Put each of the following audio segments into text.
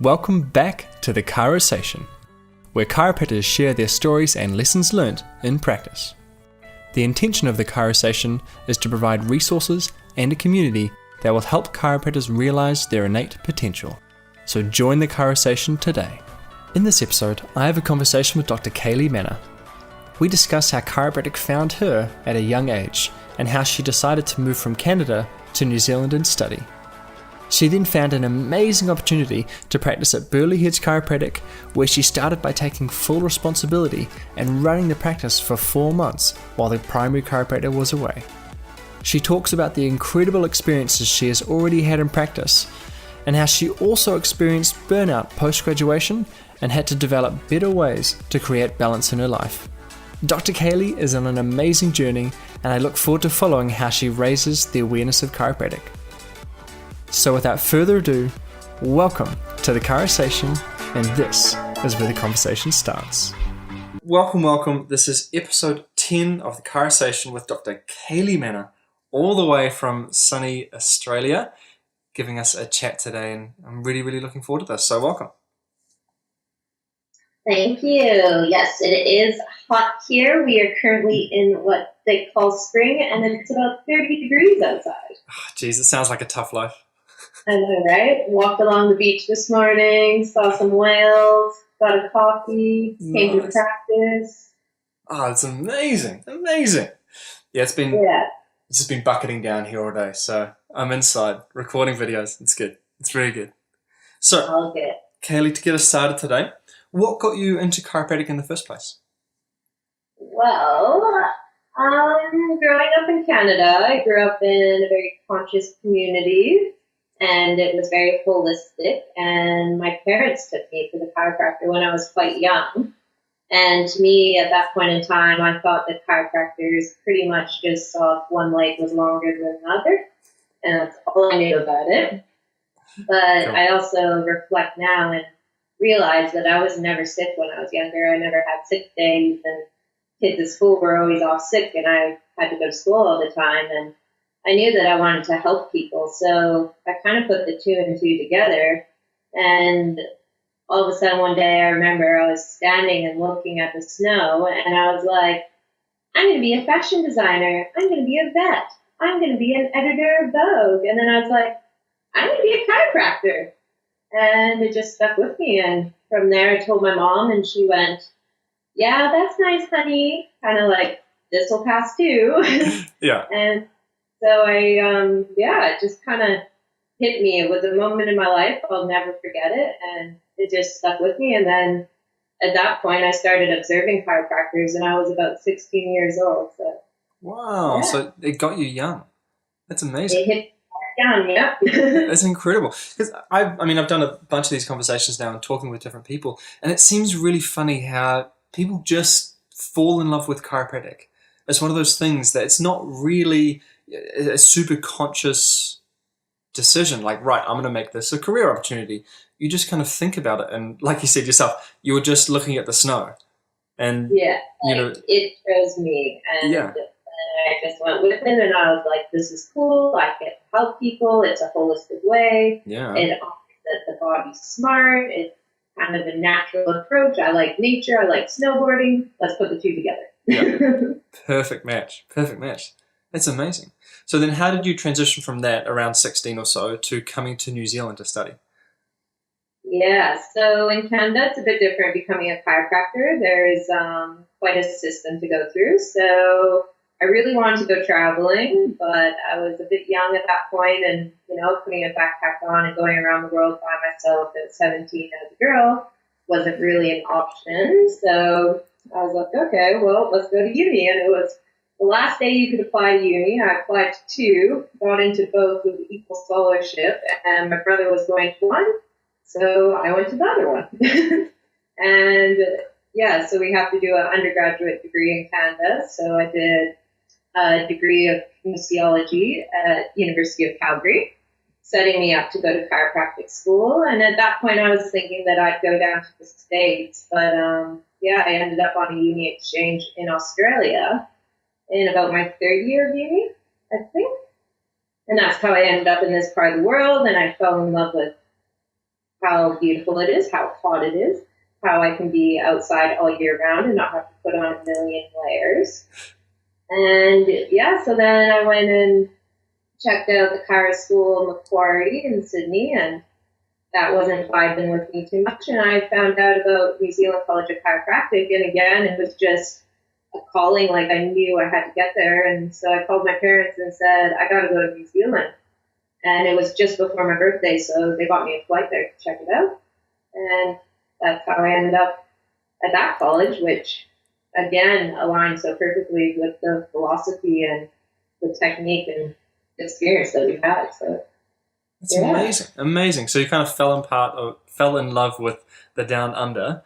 Welcome back to the Chirosation, where chiropractors share their stories and lessons learned in practice. The intention of the Chirosation is to provide resources and a community that will help chiropractors realize their innate potential. So join the Chirosation today. In this episode, I have a conversation with Dr. Kayli Manner. We discuss how chiropractic found her at a young age and how she decided to move from Canada to New Zealand and study. She then found an amazing opportunity to practice at Burleigh Heads Chiropractic, where she started by taking full responsibility and running the practice for 4 months while the primary chiropractor was away. She talks about the incredible experiences she has already had in practice and how she also experienced burnout post-graduation and had to develop better ways to create balance in her life. Dr. Kayli is on an amazing journey, and I look forward to following how she raises the awareness of chiropractic. So without further ado, welcome to the Chirosation, and this is where the conversation starts. Welcome. This is episode 10 of the Chirosation with Dr. Kayli Manner, all the way from sunny Australia, giving us a chat today, and I'm really looking forward to this. So welcome. Thank you. Yes, it is hot here. We are currently in what they call spring, and it's about 30 degrees outside. Oh, geez, it sounds like a tough life. I know, right? Walked along the beach this morning, saw some whales, got a coffee, came to practice. Oh, it's amazing. Yeah, it's just been bucketing down here all day, so I'm inside recording videos. It's good. It's really good. So, all good. Kayli, to get us started today, what got you into chiropractic in the first place? Well, growing up in Canada, I grew up in a very conscious community, and it was very holistic, and my parents took me to the chiropractor when I was quite young. And to me, at that point in time, I thought that chiropractors pretty much just saw if one leg was longer than the other, and that's all I knew about it. But I also reflect now and realize that I was never sick when I was younger. I never had sick days, and kids at school were always off sick, and I had to go to school all the time, and I knew that I wanted to help people, so I kind of put the two and two together, and all of a sudden one day I remember I was standing and looking at the snow, and I was like, I'm going to be a fashion designer, I'm going to be a vet, I'm going to be an editor of Vogue, and then I was like, I'm going to be a chiropractor, and it just stuck with me, and from there I told my mom, and she went, yeah, that's nice, honey, kind of like, this will pass too. Yeah. And so it just kind of hit me. It was a moment in my life. I'll never forget it. And it just stuck with me. And then at that point, I started observing chiropractors, and I was about 16 years old. So, wow. Yeah. So it got you young. That's amazing. It hit young, yeah. That's incredible. Because I've done a bunch of these conversations now and talking with different people. And it seems really funny how people just fall in love with chiropractic. It's one of those things that it's not really a super conscious decision, like, right, I'm going to make this a career opportunity. You just kind of think about it, and like you said yourself, you were just looking at the snow, and it chose me, and I just went with it, and I was like, this is cool, I get to help people, it's a holistic way, it offers that the body's smart, it's kind of a natural approach, I like nature, I like snowboarding, let's put the two together. Yeah. Perfect match. That's amazing. So then how did you transition from that around 16 or so to coming to New Zealand to study? Yeah, so in Canada, it's a bit different becoming a chiropractor. There's quite a system to go through. So I really wanted to go traveling, but I was a bit young at that point, and, putting a backpack on and going around the world by myself at 17 as a girl wasn't really an option. So I was like, okay, well, let's go to uni. And it was the last day you could apply to uni. I applied to 2, got into both with equal scholarship, and my brother was going to one, so I went to the other one. And so we have to do an undergraduate degree in Canada. So I did a degree of kinesiology at University of Calgary, setting me up to go to chiropractic school. And at that point, I was thinking that I'd go down to the States, but I ended up on a uni exchange in Australia in about my 3rd year of uni, I think. And that's how I ended up in this part of the world, and I fell in love with how beautiful it is, how hot it is, how I can be outside all year round and not have to put on a million layers. And yeah, so then I went and checked out the Chiro School in Macquarie in Sydney, and that wasn't vibing with me too much. And I found out about New Zealand College of Chiropractic, and again, it was just a calling. Like, I knew I had to get there, and so I called my parents and said, I got to go to New Zealand. And it was just before my birthday, so they bought me a flight there to check it out. And that's how I ended up at that college, which, again, aligned so perfectly with the philosophy and the technique and experience that we've had. So it's amazing. So you kind of fell in love with the Down Under,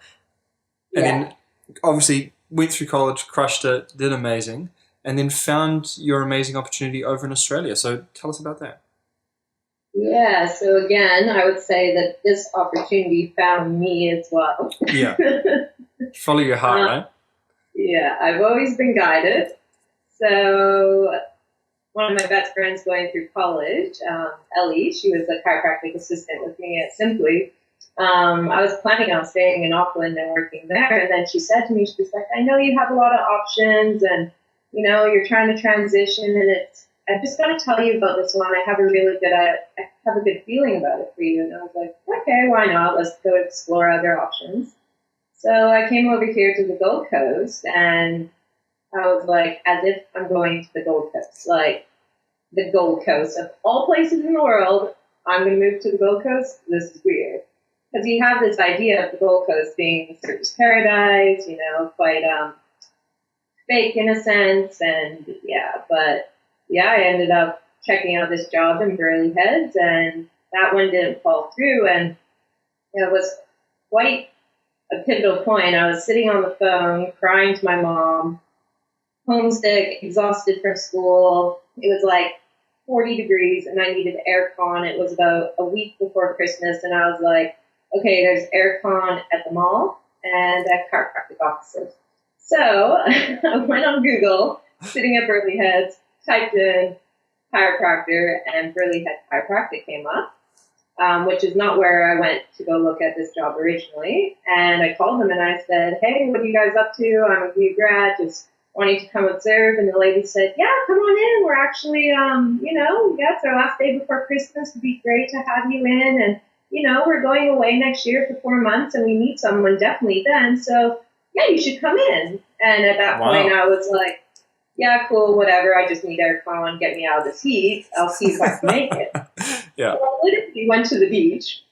and then obviously went through college, crushed it, did amazing, and then found your amazing opportunity over in Australia. So tell us about that. Yeah, so again, I would say that this opportunity found me as well. Yeah. Follow your heart, right? Yeah, I've always been guided. So one of my best friends going through college, Ellie, she was a chiropractic assistant with me at Simply. I was planning on staying in Auckland and working there, and then she said to me, she was like, I know you have a lot of options, and you're trying to transition, and I'm just going to tell you about this one. I have a good feeling about it for you. And I was like, okay, why not? Let's go explore other options. So I came over here to the Gold Coast, and I was like, as if I'm going to the Gold Coast. Like, the Gold Coast of all places in the world, I'm going to move to the Gold Coast? This is weird. Because you have this idea of the Gold Coast being surfer's paradise, quite fake in a sense. And I ended up checking out this job in Burleigh Heads, and that one didn't fall through. And it was quite a pivotal point. I was sitting on the phone crying to my mom, homesick, exhausted from school. It was like 40 degrees and I needed aircon. It was about a week before Christmas, and I was like, okay, there's aircon at the mall and at chiropractic offices. So I went on Google, sitting at Burleigh Heads, typed in chiropractor, and Burleigh Head Chiropractic came up, which is not where I went to go look at this job originally. And I called them and I said, hey, what are you guys up to? I'm a new grad, just wanting to come observe. And the lady said, yeah, come on in. We're actually, it's our last day before Christmas. It'd be great to have you in. And, we're going away next year for 4 months, and we need someone definitely then. So, yeah, you should come in. And at that point, I was like, yeah, cool, whatever. I just need aircon. Get me out of this heat. I'll see if I can make it. Yeah. So I literally went to the beach,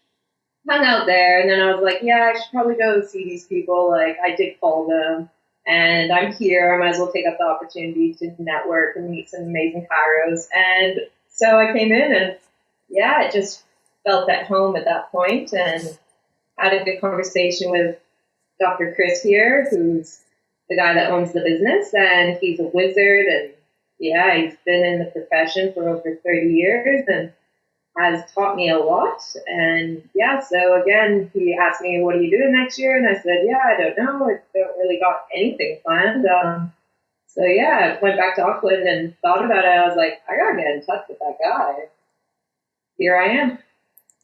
hung out there, and then I was like, yeah, I should probably go see these people. Like, I did call them, and I'm here. I might as well take up the opportunity to network and meet some amazing chiros. And so I came in, and it just felt at home at that point, and had a good conversation with Dr. Chris here, who's the guy that owns the business, and he's a wizard, and he's been in the profession for over 30 years and has taught me a lot. And so again, he asked me, what are you doing next year? And I said, I don't know. I don't really got anything planned. I went back to Auckland and thought about it. I was like, I gotta get in touch with that guy. Here I am.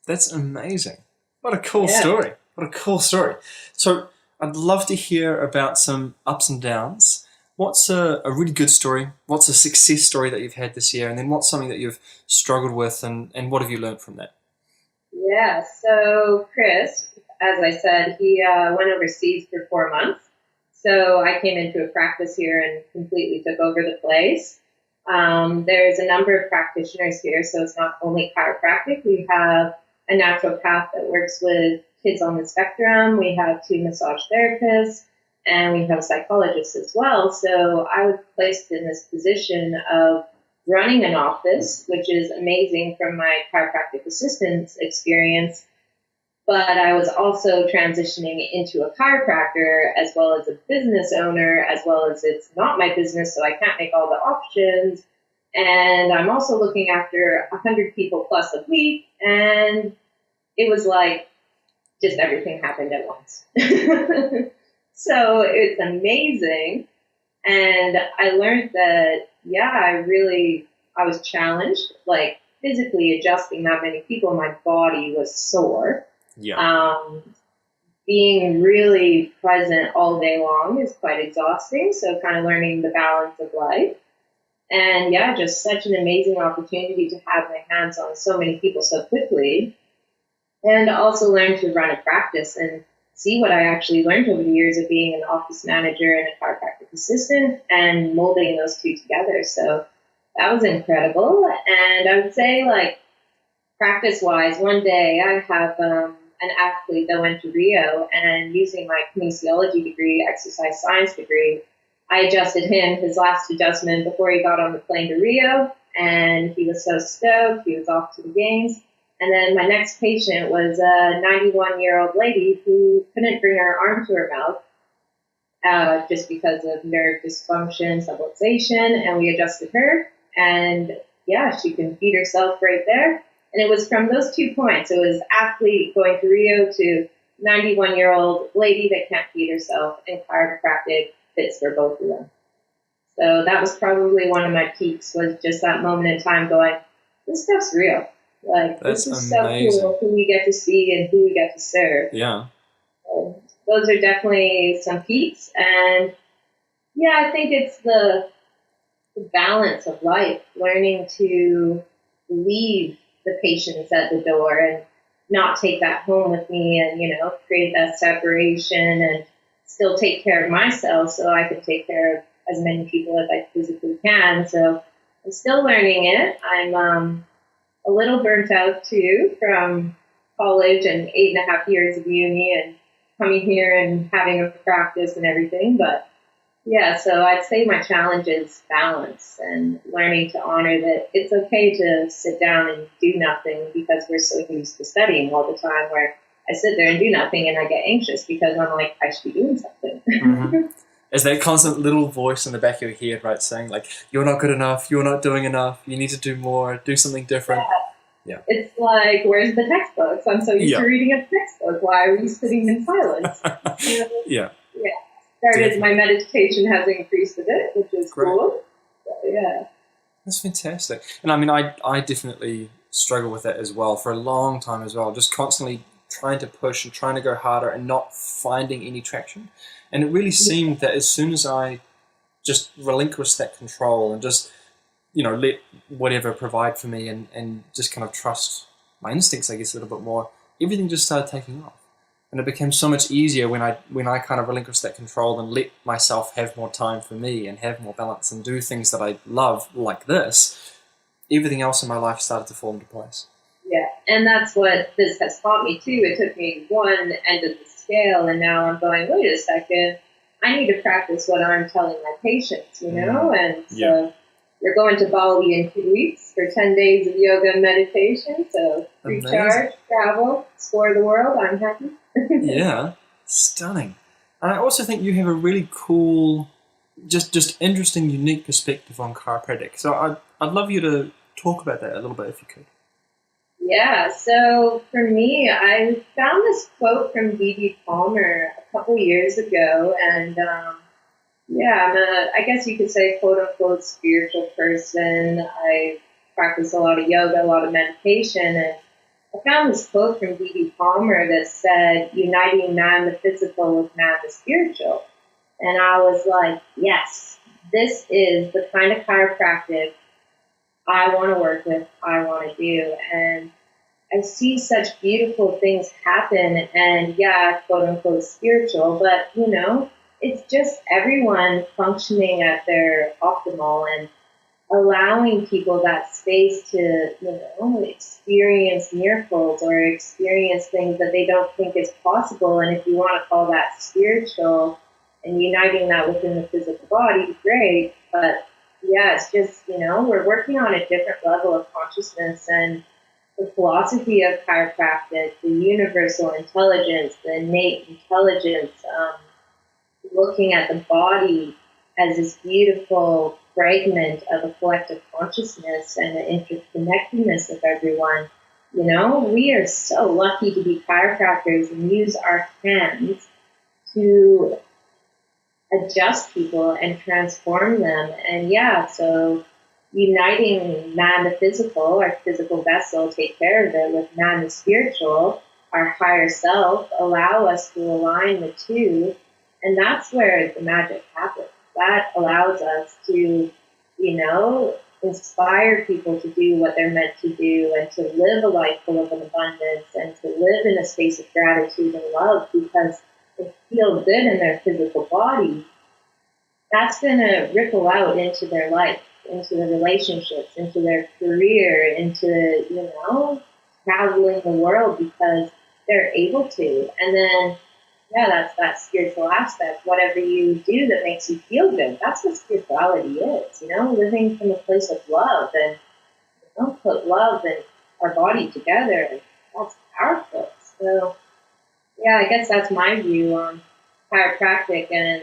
That's amazing. What a cool story. What a cool story. So I'd love to hear about some ups and downs. What's a really good story? What's a success story that you've had this year? And then what's something that you've struggled with, and what have you learned from that? Yeah, so Chris, as I said, he went overseas for 4 months. So I came into a practice here and completely took over the place. There's a number of practitioners here, so it's not only chiropractic. We have a naturopath that works with kids on the spectrum. We have 2 massage therapists, and we have psychologists as well. So I was placed in this position of running an office, which is amazing from my chiropractic assistant's experience. But I was also transitioning into a chiropractor as well as a business owner, as well as it's not my business, so I can't make all the options. And I'm also looking after 100 people plus a week. And it was like just everything happened at once. So it's amazing. And I learned that, I was challenged, like physically adjusting that many people. My body was sore. Yeah. Being really present all day long is quite exhausting. So kind of learning the balance of life. And yeah, just such an amazing opportunity to have my hands on so many people so quickly. And also learn to run a practice and see what I actually learned over the years of being an office manager and a chiropractic assistant and molding those two together. So that was incredible. And I would say, like, practice-wise, one day I have an athlete that went to Rio, and using my kinesiology degree, exercise science degree, I adjusted him, his last adjustment, before he got on the plane to Rio, and he was so stoked. He was off to the games. And then my next patient was a 91-year-old lady who couldn't bring her arm to her mouth just because of nerve dysfunction, subluxation, and we adjusted her. And yeah, she can feed herself right there. And it was from those 2 points. It was athlete going to Rio to 91-year-old lady that can't feed herself, and chiropractic fits for both of them. So that was probably one of my peaks, was just that moment in time going, this stuff's real. Like, That's this is amazing. so cool who we get to see and who we get to serve. Yeah. So those are definitely some peaks. And yeah, I think it's the balance of life, learning to leave the patients at the door and not take that home with me, and, create that separation and still take care of myself so I can take care of as many people as I physically can. So I'm still learning it. I'm a little burnt out too from college and 8.5 years of uni and coming here and having a practice and everything. But yeah, so I'd say my challenge is balance and learning to honor that it's okay to sit down and do nothing, because we're so used to studying all the time, where I sit there and do nothing and I get anxious because I'm like, I should be doing something. Mm-hmm. Is that constant little voice in the back of your head, right, saying like, you're not good enough, you're not doing enough, you need to do more, do something different? Yeah. It's like, where's the textbooks? I'm so used to reading a textbook. Why are we sitting in silence? Yeah. Started, my meditation has increased a bit, which is cool. So, yeah. That's fantastic. And I mean, I definitely struggle with that as well for a long time as well, just constantly trying to push and trying to go harder and not finding any traction. And it really seemed that as soon as I just relinquished that control and just, let whatever provide for me and just kind of trust my instincts, I guess, a little bit more, everything just started taking off. And it became so much easier when I kind of relinquished that control and let myself have more time for me and have more balance and do things that I love, like this. Everything else in my life started to fall into place. Yeah, and that's what this has taught me too. It took me one end of the scale, and now I'm going, wait a second, I need to practice what I'm telling my patients, And so we're going to Bali in 2 weeks for 10 days of yoga and meditation. So recharge, travel, explore the world. I'm happy. Yeah, stunning. And I also think you have a really cool, just interesting, unique perspective on chiropractic. So I'd love you to talk about that a little bit if you could. Yeah, so for me, I found this quote from D.D. Palmer a couple years ago, and I'm I guess you could say, quote-unquote, spiritual person. I practice a lot of yoga, a lot of meditation, and I found this quote from D.D. Palmer that said, uniting man the physical with man the spiritual. And I was like, yes, this is the kind of chiropractic I want to work with, I want to do. And I see such beautiful things happen, and quote unquote spiritual, but it's just everyone functioning at their optimal and allowing people that space to, experience miracles or experience things that they don't think is possible. And if you want to call that spiritual and uniting that within the physical body, great. But it's just, we're working on a different level of consciousness, and the philosophy of chiropractic, the universal intelligence, the innate intelligence, looking at the body as this beautiful fragment of a collective consciousness and the interconnectedness of everyone. We are so lucky to be chiropractors and use our hands to adjust people and transform them. And so uniting man the physical, our physical vessel, take care of it, with man the spiritual, our higher self allow us to align the two. And that's where the magic happens. That allows us to, inspire people to do what they're meant to do and to live a life full of an abundance and to live in a space of gratitude and love because they feel good in their physical body. That's going to ripple out into their life, into the relationships, into their career, into, traveling the world because they're able to. And then, that's that spiritual aspect. Whatever you do that makes you feel good, that's what spirituality is, living from a place of love and put love and our body together. That's powerful. So, I guess that's my view on chiropractic. And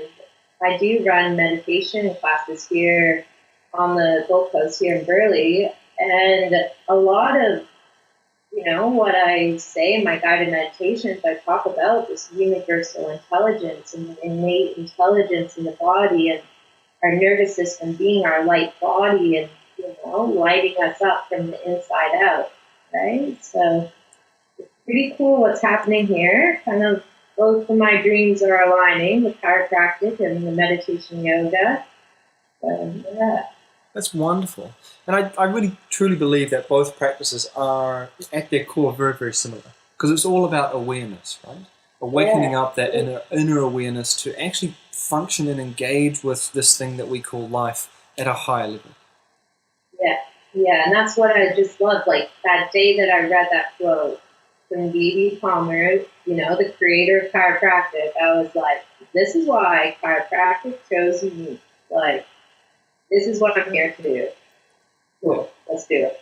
I do run meditation classes here on the Gold Coast here in Burleigh. And a lot of what I say in my guided meditations, I talk about this universal intelligence and the innate intelligence in the body and our nervous system being our light body and, lighting us up from the inside out, right? So it's pretty cool what's happening here. Kind of both of my dreams are aligning, the chiropractic and the meditation yoga. So, yeah. That's wonderful. And I really truly believe that both practices are at their core very, very similar because it's all about awareness, right? Awakening up that inner awareness to actually function and engage with this thing that we call life at a higher level. Yeah, and that's what I just love. Like that day that I read that quote from D.B. Palmer, the creator of chiropractic, I was like, this is why chiropractic chose me. Like, this is what I'm here to do. Cool, let's do it.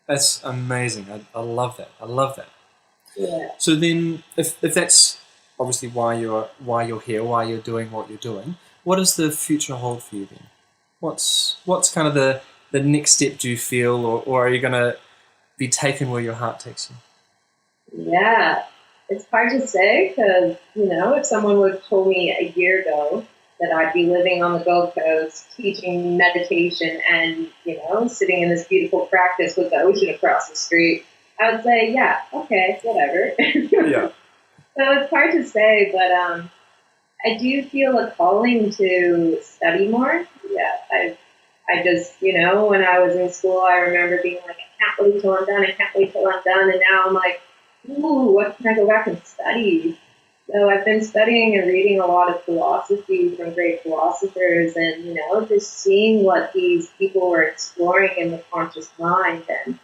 That's amazing. I love that. I love that. Yeah. So then, if that's obviously why you're here, why you're doing what you're doing, what does the future hold for you then? What's kind of the next step do you feel, or are you going to be taken where your heart takes you? Yeah, it's hard to say because, if someone would have told me a year ago that I'd be living on the Gold Coast, teaching meditation and, sitting in this beautiful practice with the ocean across the street, I would say, yeah, okay, whatever. Yeah. So it's hard to say, but I do feel a calling to study more. Yeah, I just, when I was in school, I remember being like, I can't wait till I'm done. I can't wait till I'm done. And now I'm like, ooh, what can I go back and study? So I've been studying and reading a lot of philosophy from great philosophers and, just seeing what these people were exploring in the conscious mind. And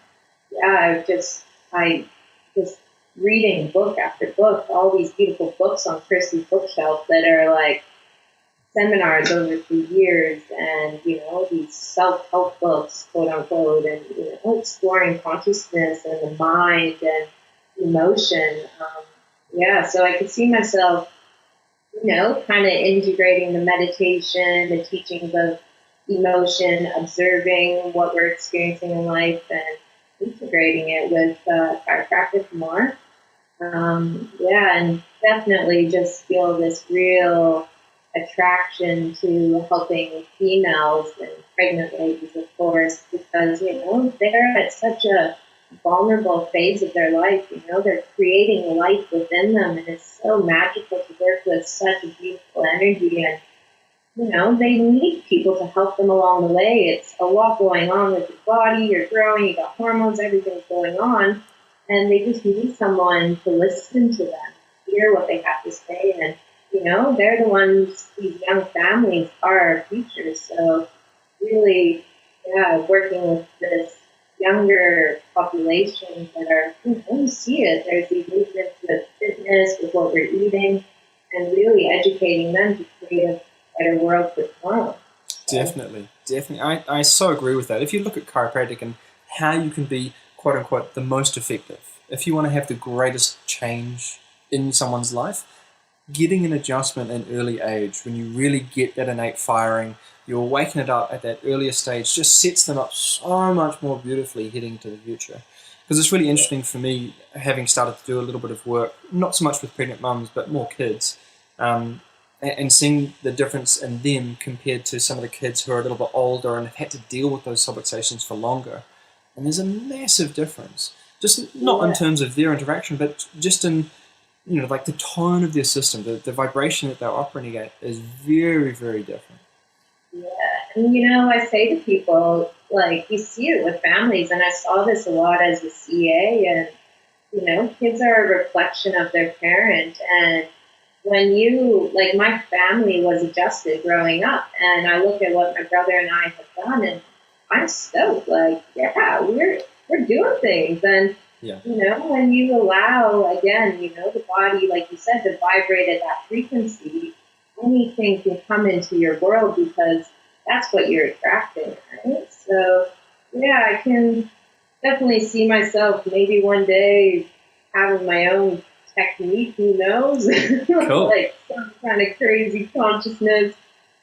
I just reading book after book, all these beautiful books on Christie's bookshelf that are like seminars over 3 years and, these self-help books, quote unquote, and, exploring consciousness and the mind and emotion. So I could see myself, kind of integrating the meditation, the teachings of emotion, observing what we're experiencing in life and integrating it with chiropractic more. And definitely just feel this real attraction to helping females and pregnant ladies, of course, because, they're at such a vulnerable phase of their life. They're creating life within them, and it's so magical to work with such a beautiful energy. And, they need people to help them along the way. It's a lot going on with your body. You're growing, you got hormones, everything's going on. And they just need someone to listen to them, hear what they have to say. And, they're the ones, these young families are our future. So really, working with this younger population that are, you see it. There's these movements with fitness, with what we're eating, and really educating them to create a better world for tomorrow. Definitely. I so agree with that. If you look at chiropractic and how you can be, quote unquote, the most effective, if you want to have the greatest change in someone's life, getting an adjustment in early age, when you really get that innate firing, you're waking it up at that earlier stage, just sets them up so much more beautifully heading into the future. Because it's really interesting for me, having started to do a little bit of work, not so much with pregnant mums, but more kids, and seeing the difference in them compared to some of the kids who are a little bit older and have had to deal with those subluxations for longer. And there's a massive difference. Just not in Yeah. terms of their interaction, but just in, like the tone of their system, the vibration that they're operating at is very, very different. Yeah. And I say to people, like, you see it with families, and I saw this a lot as a CA, and kids are a reflection of their parent. And when like, my family was adjusted growing up, and I look at what my brother and I have done, and I'm stoked. Like, yeah, we're doing things. And Yeah. when you allow, again, the body, like you said, to vibrate at that frequency, anything can come into your world because that's what you're attracting, right? So, yeah, I can definitely see myself maybe one day having my own technique, who knows? Cool. Like some kind of crazy consciousness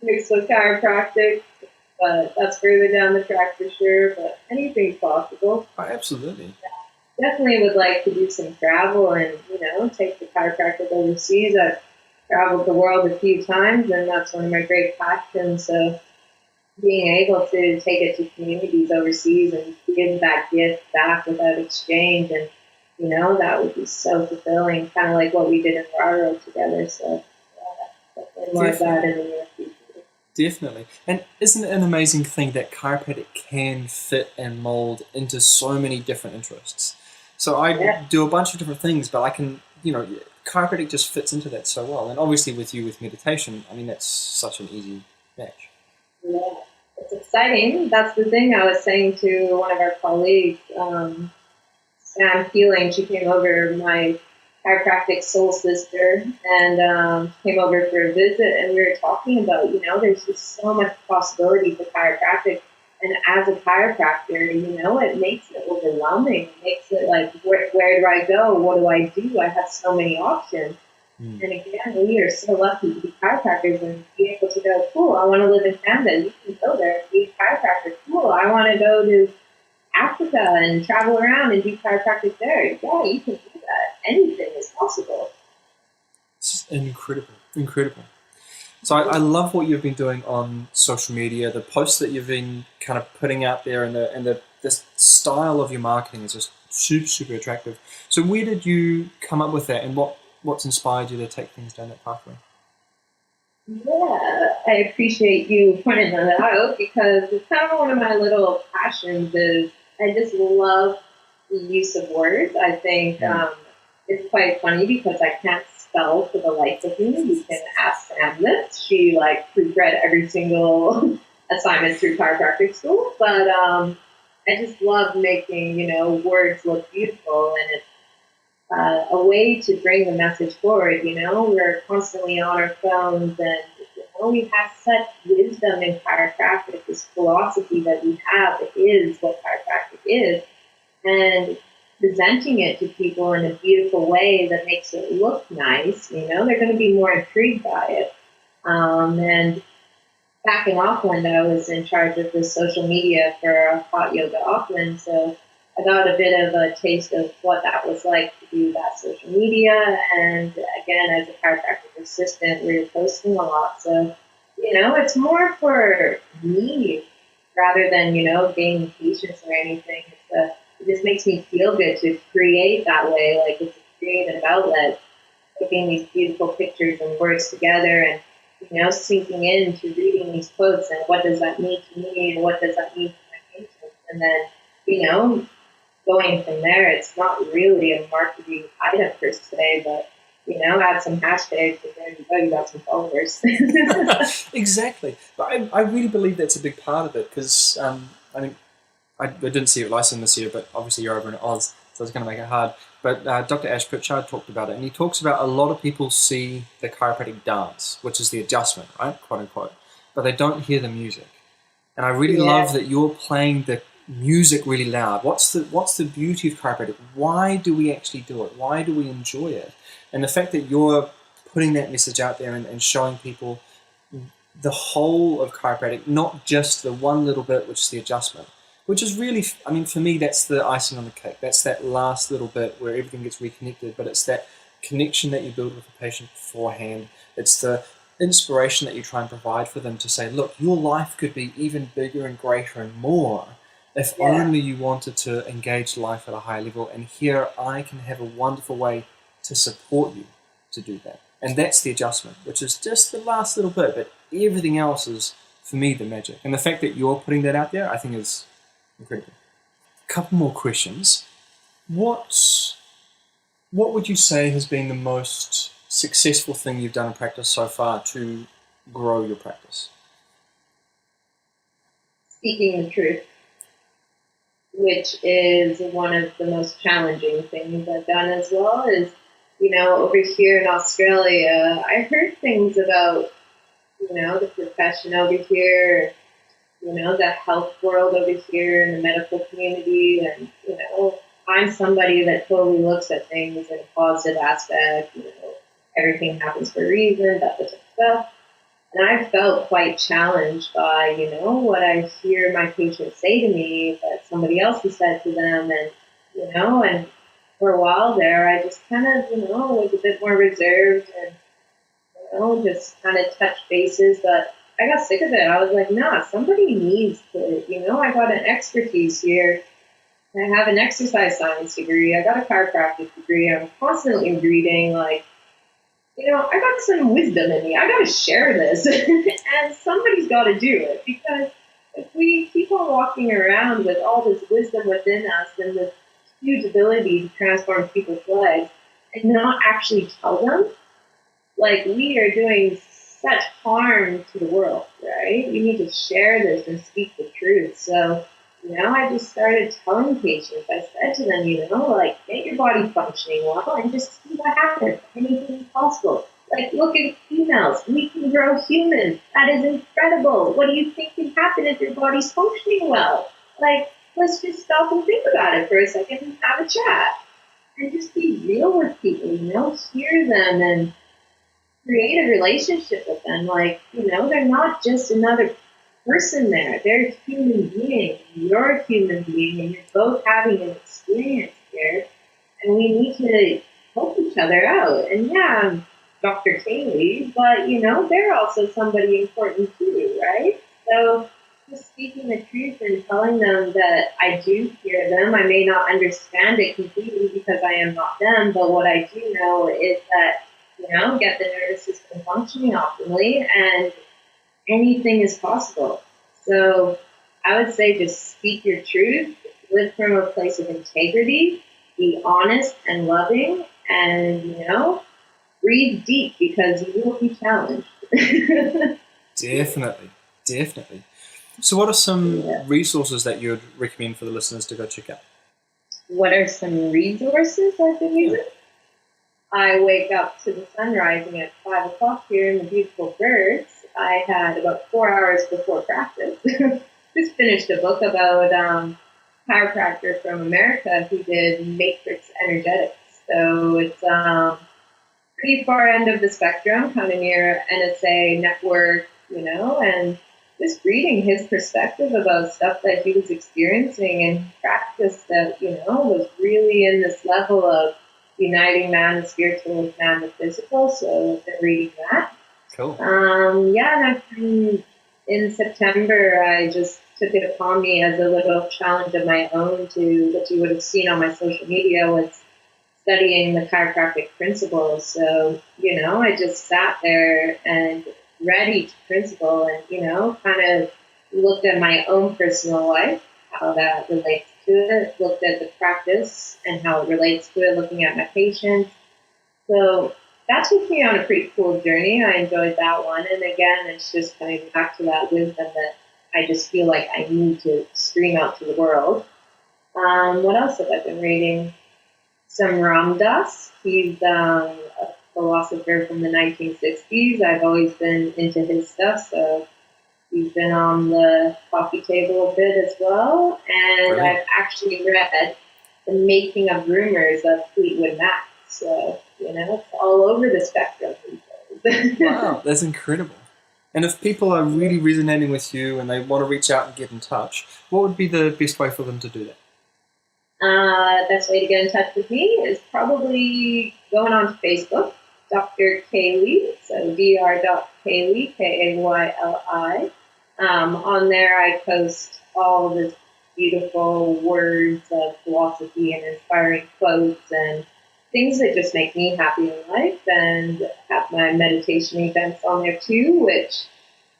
mixed with chiropractic. But that's further down the track for sure. But anything's possible. Oh, absolutely. Definitely would like to do some travel and, take the chiropractic overseas. I've traveled the world a few times, and that's one of my great passions. So being able to take it to communities overseas and give that gift back without exchange, and that would be so fulfilling, kind of like what we did in Raro together. So yeah, definitely more of that in the near future. Definitely. And isn't it an amazing thing that chiropractic can fit and mold into so many different interests? So I do a bunch of different things, but I can, chiropractic just fits into that so well. And obviously with you with meditation, I mean, that's such an easy match. Yeah, it's exciting. That's the thing I was saying to one of our colleagues, Sam Keeling. She came over, my chiropractic soul sister, and came over for a visit, and we were talking about, there's just so much possibility for chiropractic. And as a chiropractor, it makes it overwhelming. It makes it like, where do I go? What do I do? I have so many options. And again, we are so lucky to be chiropractors and be able to go, cool, I want to live in Canada. You can go there and be a chiropractor. Cool, I want to go to Africa and travel around and do chiropractic there. Yeah, you can do that. Anything is possible. It's incredible, incredible. So I love what you've been doing on social media. The posts that you've been kind of putting out there, and the style of your marketing is just super, super attractive. So where did you come up with that, and what's inspired you to take things down that pathway? Yeah, I appreciate you pointing that out, because it's kind of one of my little passions. Is I just love the use of words. I think it's quite funny because I can't spell for the life of me. You can ask Sam this. She proofread every single assignment through chiropractic school. But I just love making, words look beautiful, and it's a way to bring the message forward. We're constantly on our phones, and we have such wisdom in chiropractic. This philosophy that we have is what chiropractic is, and presenting it to people in a beautiful way that makes it look nice. They're going to be more intrigued by it. And back in Auckland, I was in charge of the social media for Hot Yoga Auckland, so I got a bit of a taste of what that was like to do that social media. And again, as a chiropractic assistant, we were posting a lot. So, it's more for me rather than, gaining patients or anything. It just makes me feel good to create that way. Like, it's a creative outlet, putting these beautiful pictures and words together, and sinking into reading these quotes and what does that mean to me and what does that mean to my patients. And then, going from there, it's not really a marketing item per se, but, add some hashtags and there you go, you got some followers. Exactly. But I really believe that's a big part of it, because, I didn't see it licensed this year, but obviously you're over in Oz, so it's going to make it hard. But Dr. Ash Pritchard talked about it, and he talks about a lot of people see the chiropractic dance, which is the adjustment, right, quote unquote, but they don't hear the music. And I really love that you're playing the music really loud. What's the beauty of chiropractic? Why do we actually do it? Why do we enjoy it? And the fact that you're putting that message out there and showing people the whole of chiropractic, not just the one little bit, which is the adjustment, which is really, for me, that's the icing on the cake. That's that last little bit where everything gets reconnected, but it's that connection that you build with the patient beforehand. It's the inspiration that you try and provide for them to say, look, your life could be even bigger and greater and more If only you wanted to engage life at a high level, and here I can have a wonderful way to support you to do that. And that's the adjustment, which is just the last little bit, but everything else is, for me, the magic. And the fact that you're putting that out there, I think is incredible. A couple more questions. What would you say has been the most successful thing you've done in practice so far to grow your practice? Speaking the truth, which is one of the most challenging things I've done as well, is, over here in Australia, I heard things about, the profession over here, the health world over here in the medical community. And, I'm somebody that totally looks at things in a positive aspect. Everything happens for a reason, that type of stuff. And I felt quite challenged by, what I hear my patients say to me that somebody else has said to them. And, and for a while there, I just kind of, was a bit more reserved and, just kind of touched bases. But I got sick of it. I was like, nah, somebody needs to, I got an expertise here. I have an exercise science degree. I got a chiropractic degree. I'm constantly reading, I got some wisdom in me. I got to share this. And somebody's got to do it, because if we keep on walking around with all this wisdom within us and this huge ability to transform people's lives and not actually tell them, we are doing such harm to the world, right? You need to share this and speak the truth. So, I just started telling patients, I said to them, get your body functioning well and just see what happens. Anything is possible. Look at females. We can grow humans. That is incredible. What do you think can happen if your body's functioning well? Let's just stop and think about it for a second and have a chat. And just be real with people, hear them and create a relationship with them. They're not just another person there. They're a human being. You're a human being, and you're both having an experience here. And we need to help each other out. And yeah, I'm Dr. Kayli, but they're also somebody important too, right? So just speaking the truth and telling them that I do hear them. I may not understand it completely because I am not them, but what I do know is that, get the nervous system functioning optimally, and anything is possible. So I would say just speak your truth, live from a place of integrity, be honest and loving, and, breathe deep, because you will be challenged. Definitely. So what are some resources that you would recommend for the listeners to go check out? What are some resources I've been using? I wake up to the sun rising at 5 o'clock here in the beautiful birds. I had about 4 hours before practice. Just finished a book about chiropractor from America who did matrix energetics. So it's pretty far end of the spectrum, kind of near NSA network, and just reading his perspective about stuff that he was experiencing in practice that, was really in this level of uniting man the spiritual with man the physical. So I've been reading that. Cool. And in September, I just took it upon me as a little challenge of my own to what you would have seen on my social media was studying the chiropractic principles. So, I just sat there and read each principle and, kind of looked at my own personal life, how that relates to it, looked at the practice and how it relates to it, looking at my patients. So that took me on a pretty cool journey. I enjoyed that one. And again, it's just coming back to that wisdom that I just feel like I need to scream out to the world. What else have I been reading? Some Ram Dass. He's a philosopher from the 1960s. I've always been into his stuff, so he's been on the coffee table a bit as well. And really? I've actually read The Making of Rumors of Fleetwood Mac. So, it's all over the spectrum. Wow, that's incredible. And if people are really resonating with you and they want to reach out and get in touch, what would be the best way for them to do that? Best way to get in touch with me is probably going on to Facebook, Dr. Kayli, so Dr. Kayli, Kayli. On there I post all the beautiful words of philosophy and inspiring quotes and things that just make me happy in life, and have my meditation events on there too, which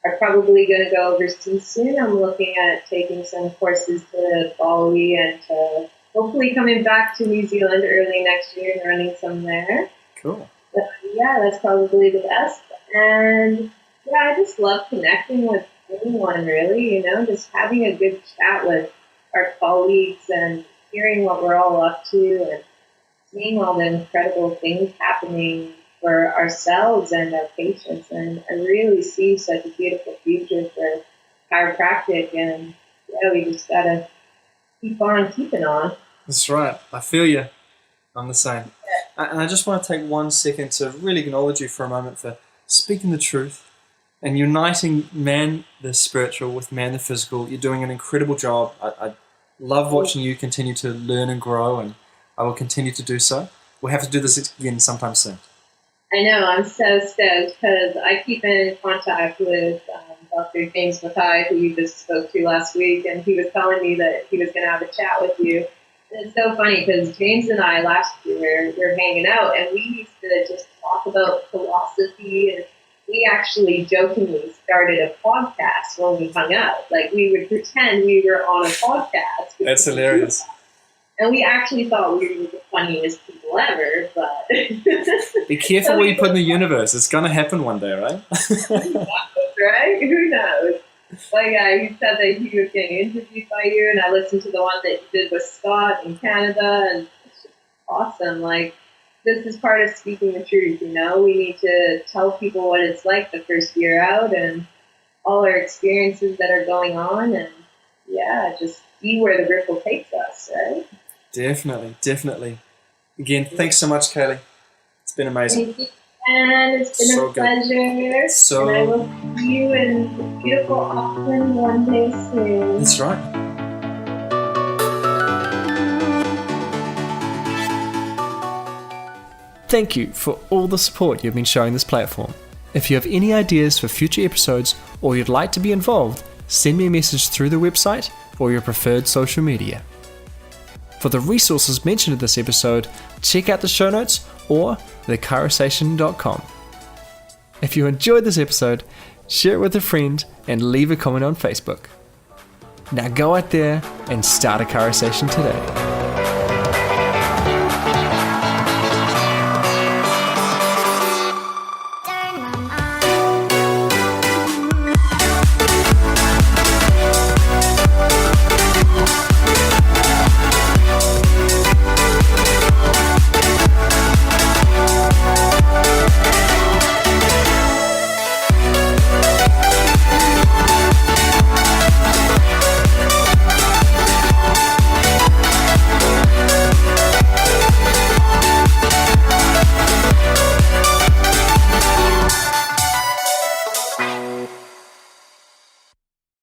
are probably going to go overseas soon. I'm looking at taking some courses to Bali and to hopefully coming back to New Zealand early next year and running some there. Cool. But yeah, that's probably the best. And yeah, I just love connecting with anyone, really, just having a good chat with our colleagues and hearing what we're all up to and seeing all the incredible things happening for ourselves and our patients. And I really see such a beautiful future for chiropractic, and yeah, we just gotta keep on keeping on. That's right. I feel you. I'm the same. And I just want to take 1 second to really acknowledge you for a moment for speaking the truth and uniting man the spiritual with man the physical. You're doing an incredible job. I love watching you continue to learn and grow, and I will continue to do so. We'll have to do this again sometime soon. I know, I'm so stoked because I keep in contact with Dr. James Mackay, who you just spoke to last week, and he was telling me that he was going to have a chat with you. And it's so funny because James and I last year were hanging out, and we used to just talk about philosophy, and we actually jokingly started a podcast when we hung out. Like, we would pretend we were on a podcast. That's hilarious. And we actually thought we were the funniest people ever, but... Be careful what you put in the universe. It's going to happen one day, right? Who knows, right? Who knows? But yeah, he said that he was getting interviewed by you, and I listened to the one that you did with Scott in Canada, and it's just awesome. Like, this is part of speaking the truth, We need to tell people what it's like the first year out and all our experiences that are going on, and yeah, just see where the ripple takes us, right? Definitely. Again, thanks so much, Kayli. It's been amazing. Thank you, and it's been a pleasure. So, and I will see you in beautiful Auckland one day soon. That's right. Thank you for all the support you've been showing this platform. If you have any ideas for future episodes or you'd like to be involved, send me a message through the website or your preferred social media. For the resources mentioned in this episode, check out the show notes or thechirosation.com. If you enjoyed this episode, share it with a friend and leave a comment on Facebook. Now go out there and start a chirosation today.